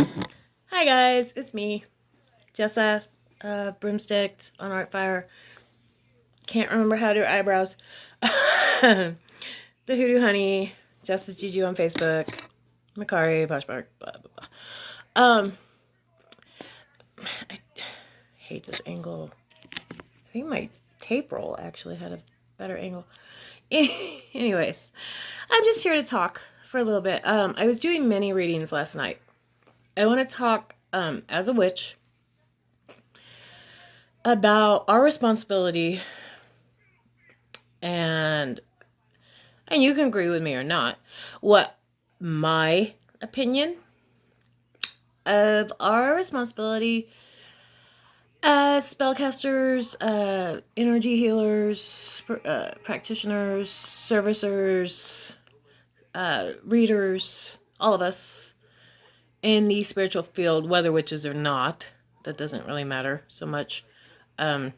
Hi guys, it's me, Jessa, broomstick on Artfire. Can't remember how to do eyebrows. The Hoodoo Honey, Justice Juju on Facebook, Makari, Poshmark, blah blah blah. I hate this angle. I think my tape roll actually had a better angle. Anyways, I'm just here to talk for a little bit. I was doing mini readings last night. I want to talk as a witch about our responsibility, and you can agree with me or not, what my opinion of our responsibility as spellcasters, energy healers, practitioners, servicers, readers, all of us in the spiritual field, whether witches or not. That doesn't really matter so much. For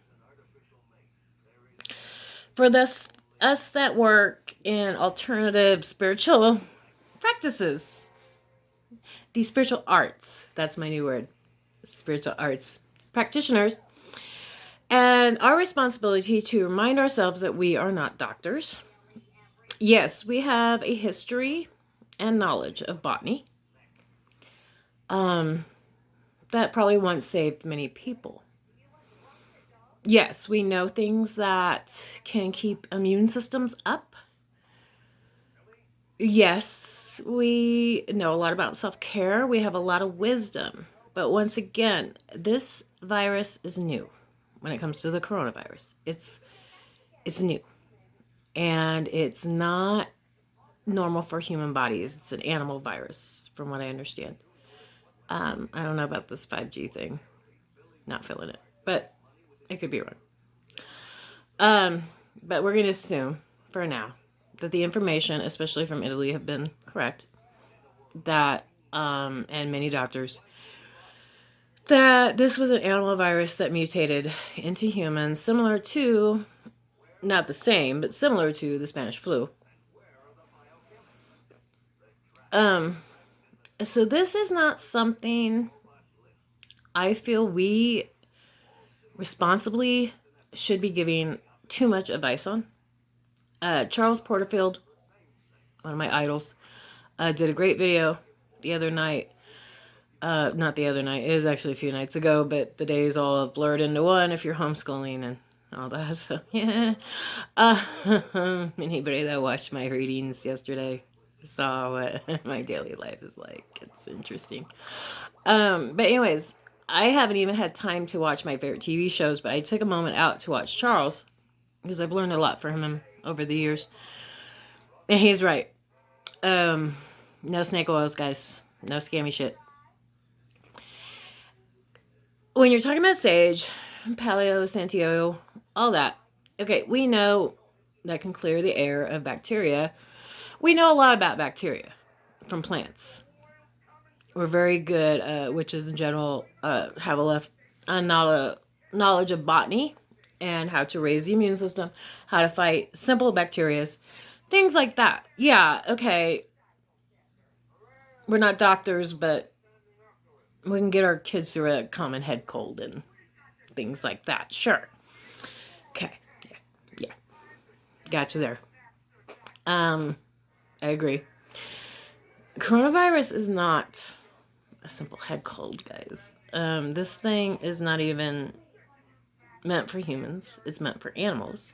us that work in alternative spiritual practices, these spiritual arts, that's my new word, spiritual arts practitioners, and our responsibility to remind ourselves that we are not doctors. Yes, we have a history and knowledge of botany that probably once saved many people. Yes, we know things that can keep immune systems up. Yes, we know a lot about self-care. We have a lot of wisdom. But once again, this virus is new when it comes to the coronavirus. It's new. And it's not normal for human bodies. It's an animal virus, from what I understand. I don't know about this 5G thing. Not feeling it. But I could be wrong. But we're going to assume, for now, that the information, especially from Italy, have been correct. That, and many doctors, that this was an animal virus that mutated into humans, similar to, not the same, but similar to the Spanish flu. So this is not something I feel we responsibly should be giving too much advice on. Charles Porterfield, one of my idols, did a great video the other night. Not the other night, it was actually a few nights ago, but the days all blurred into one if you're homeschooling and all that. So, yeah. Anybody that watched my readings yesterday saw what my daily life is like. It's interesting. But anyways, I haven't even had time to watch my favorite TV shows, but I took a moment out to watch Charles because I've learned a lot from him over the years. And he's right. No snake oils, guys. No scammy shit. When you're talking about sage, Paleo, Santiago, all that, okay, we know that can clear the air of bacteria. We know a lot about bacteria from plants. We're very good, witches in general, have a knowledge of botany and how to raise the immune system, how to fight simple bacteria, things like that. Yeah, okay, we're not doctors, but we can get our kids through a common head cold and things like that. Sure. Okay. Yeah. Got you there. I agree. Coronavirus is not a simple head cold, guys. This thing is not even meant for humans. It's meant for animals.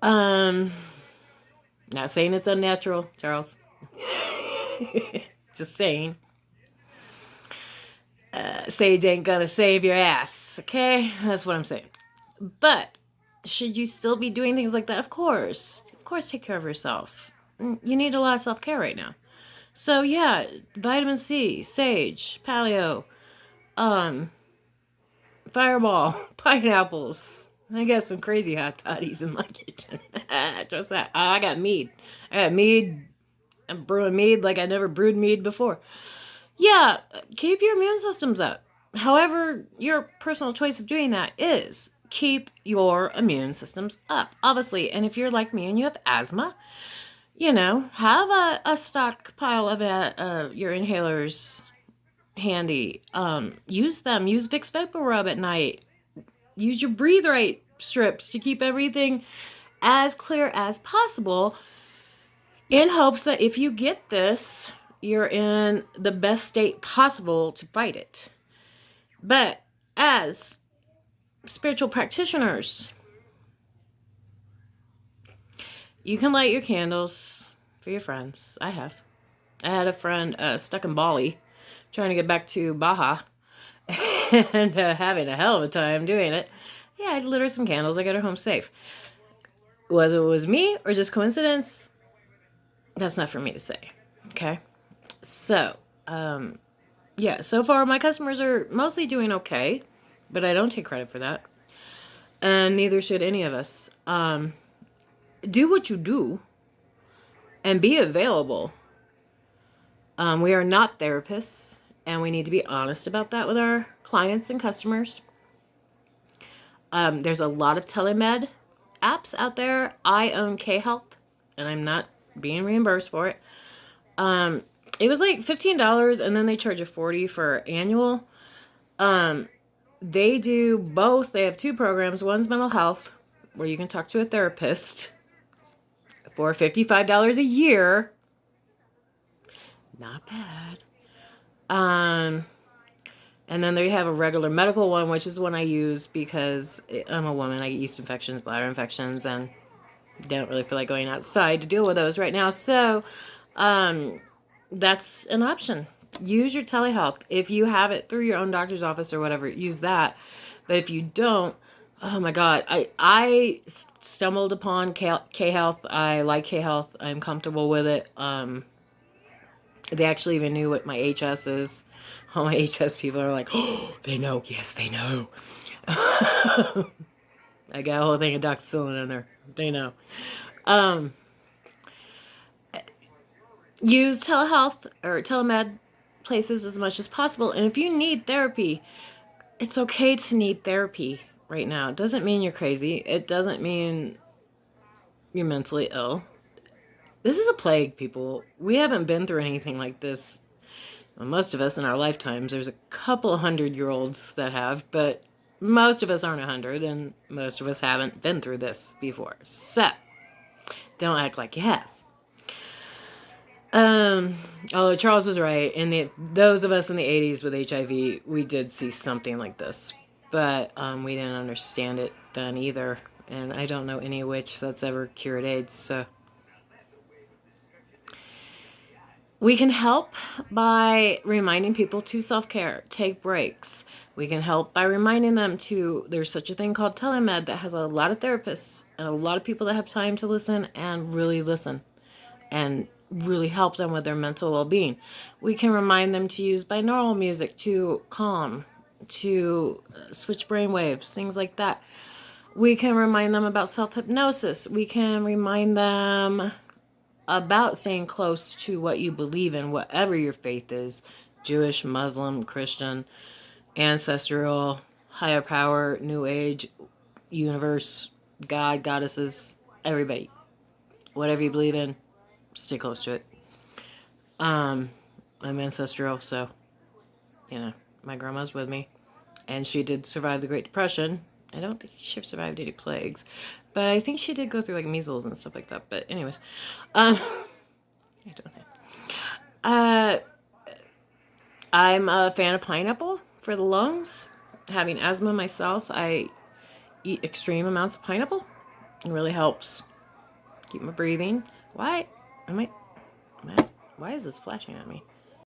Not saying it's unnatural, Charles. Just saying. Sage ain't gonna save your ass, okay? That's what I'm saying. But should you still be doing things like that? Of course. Of course, take care of yourself. You need a lot of self-care right now. So yeah, vitamin C, sage, paleo, fireball, pineapples. I got some crazy hot toddies in my kitchen. Just that. I got mead. I'm brewing mead like I never brewed mead before. Yeah, keep your immune systems up. However, your personal choice of doing that is, keep your immune systems up, obviously. And if you're like me and you have asthma, have a stockpile of your inhalers handy. Use them. Use Vicks VapoRub at night. Use your Breathe Right strips to keep everything as clear as possible, in hopes that if you get this, you're in the best state possible to fight it. But as spiritual practitioners, you can light your candles for your friends. I had a friend stuck in Bali trying to get back to Baja and having a hell of a time doing it. Yeah, I lit her some candles. I got her home safe. Whether it was me or just coincidence, that's not for me to say. Okay? So, yeah, so far my customers are mostly doing okay, but I don't take credit for that. And neither should any of us. Do what you do and be available. We are not therapists, and we need to be honest about that with our clients and customers. There's a lot of telemed apps out there. I own K-Health, and I'm not being reimbursed for it. It was like $15, and then they charge you $40 for annual. They do both. They have two programs. One's mental health, where you can talk to a therapist for $55 a year. Not bad. And then they have a regular medical one, which is one I use because I'm a woman. I get yeast infections, bladder infections, and don't really feel like going outside to deal with those right now. So, that's an option. Use your telehealth. If you have it through your own doctor's office or whatever, use that. But if you don't, oh my God, I stumbled upon K-Health. I like K-Health. I'm comfortable with it. They actually even knew what my HS is. All my HS people are like, oh, they know. Yes, they know. I got a whole thing of doxycycline in there. They know. Use telehealth or telemed places as much as possible. And if you need therapy, it's okay to need therapy right now. It doesn't mean you're crazy. It doesn't mean you're mentally ill. This is a plague, people. We haven't been through anything like this. Well, most of us in our lifetimes. There's a couple 100-year-olds that have, but most of us aren't 100, and most of us haven't been through this before. So, don't act like you have. Although Charles was right, in those of us in the 80s with HIV, we did see something like this, but we didn't understand it then either, and I don't know any witch that's ever cured AIDS. So we can help by reminding people to self-care, take breaks. We can help by reminding them there's such a thing called telemed that has a lot of therapists and a lot of people that have time to listen and really listen and really help them with their mental well-being. We can remind them to use binaural music to calm, to switch brain waves, things like that. We can remind them about self-hypnosis. We can remind them about staying close to what you believe in, whatever your faith is, Jewish, Muslim, Christian, ancestral, higher power, new age, universe, God, goddesses, everybody. Whatever you believe in, stay close to it. I'm ancestral, so, my grandma's with me. And she did survive the Great Depression. I don't think she survived any plagues. But I think she did go through, like, measles and stuff like that. But anyways. I don't know. I'm a fan of pineapple for the lungs. Having asthma myself, I eat extreme amounts of pineapple. It really helps keep my breathing. Why is this flashing at me?